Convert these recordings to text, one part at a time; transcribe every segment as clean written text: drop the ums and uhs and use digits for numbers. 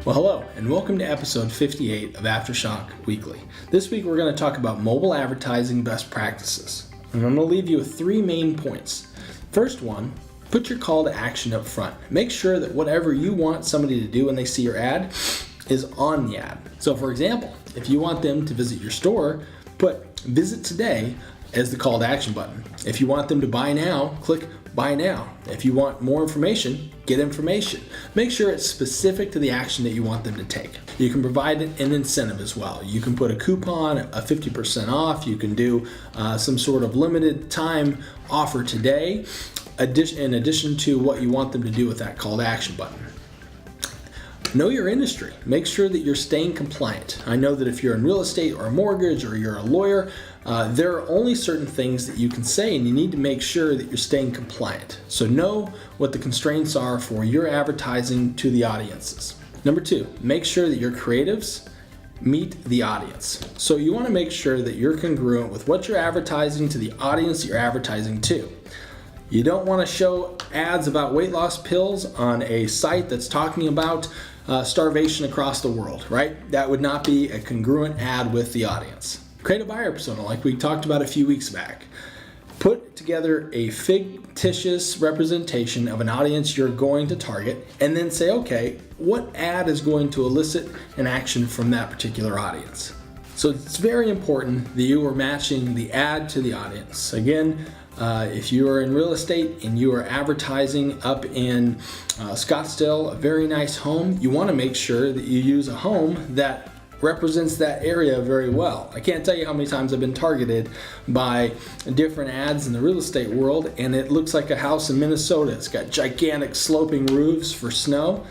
Well, hello, and welcome to episode 58 of Aftershock Weekly. This week we're going to talk about mobile advertising best practices. And I'm going to leave you with three main points. First one, put your call to action up front. Make sure that whatever you want somebody to do when they see your ad is on the ad. So for example, if you want them to visit your store, put visit today as the call to action button. If you want them to buy now, click buy now. If you want more information, get information. Make sure it's specific to the action that you want them to take. You can provide an incentive as well. You can put a coupon, a 50% off. You can do some sort of limited time offer today, in addition to what you want them to do with that call to action button. Know your industry. Make sure that you're staying compliant. I know that if you're in real estate or a mortgage or you're a lawyer, there are only certain things that you can say, and you need to make sure that you're staying compliant. So know what the constraints are for your advertising to the audiences. Number two, make sure that your creatives meet the audience. So you want to make sure that you're congruent with what you're advertising to the audience that you're advertising to. You don't want to show ads about weight loss pills on a site that's talking about starvation across the world, right? That would not be a congruent ad with the audience. Create a buyer persona like we talked about a few weeks back. Put together a fictitious representation of an audience you're going to target and then say, okay, what ad is going to elicit an action from that particular audience? So it's very important that you are matching the ad to the audience. Again, if you are in real estate and you are advertising up in Scottsdale, a very nice home, you want to make sure that you use a home that represents that area very well. I can't tell you how many times I've been targeted by different ads in the real estate world, and it looks like a house in Minnesota. It's got gigantic sloping roofs for snow.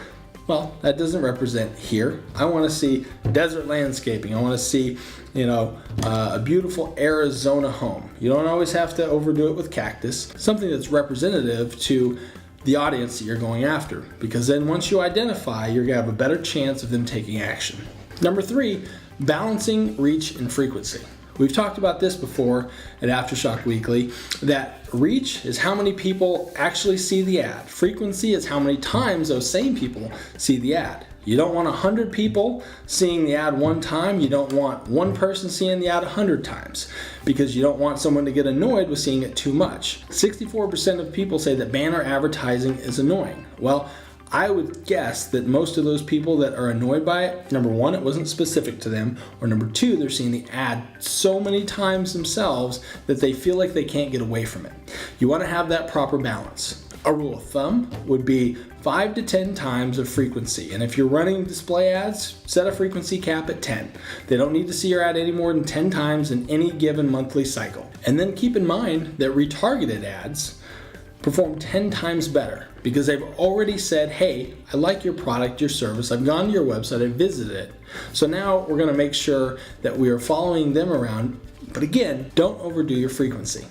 Well, that doesn't represent here. I want to see desert landscaping. I want to see, a beautiful Arizona home. You don't always have to overdo it with cactus. Something that's representative to the audience that you're going after, because then once you identify, you're going to have a better chance of them taking action. Number three, balancing reach and frequency. We've talked about this before at Aftershock Weekly, that reach is how many people actually see the ad. Frequency is how many times those same people see the ad. You don't want 100 people seeing the ad one time. You don't want one person seeing the ad 100 times, because you don't want someone to get annoyed with seeing it too much. 64% of people say that banner advertising is annoying. Well, I would guess that most of those people that are annoyed by it, number one, it wasn't specific to them, or number two, they're seeing the ad so many times themselves that they feel like they can't get away from it. You want to have that proper balance. A rule of thumb would be 5 to 10 times of frequency. And if you're running display ads, set a frequency cap at 10. They don't need to see your ad any more than 10 times in any given monthly cycle. And then keep in mind that retargeted ads perform 10 times better, because they've already said, hey, I like your product, your service, I've gone to your website, I visited it. So now we're going to make sure that we are following them around. But again, don't overdo your frequency.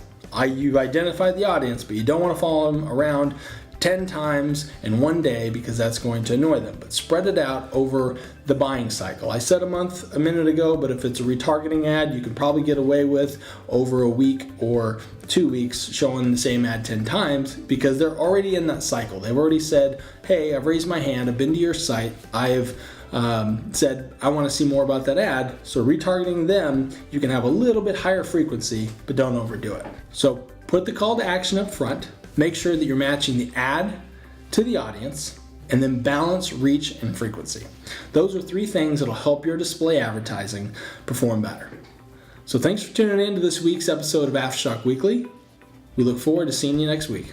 You've identified the audience, but you don't want to follow them around 10 times in one day, because that's going to annoy them. But spread it out over the buying cycle. I said a month a minute ago, but if it's a retargeting ad, you can probably get away with over a week or 2 weeks showing the same ad 10 times, because they're already in that cycle. They've already said, hey, I've raised my hand, I've been to your site, I've said I want to see more about that ad. So retargeting them, you can have a little bit higher frequency, but don't overdo it. So put the call to action up front. Make sure that you're matching the ad to the audience, and then balance reach and frequency. Those are three things that'll help your display advertising perform better. So thanks for tuning in to this week's episode of Aftershock Weekly. We look forward to seeing you next week.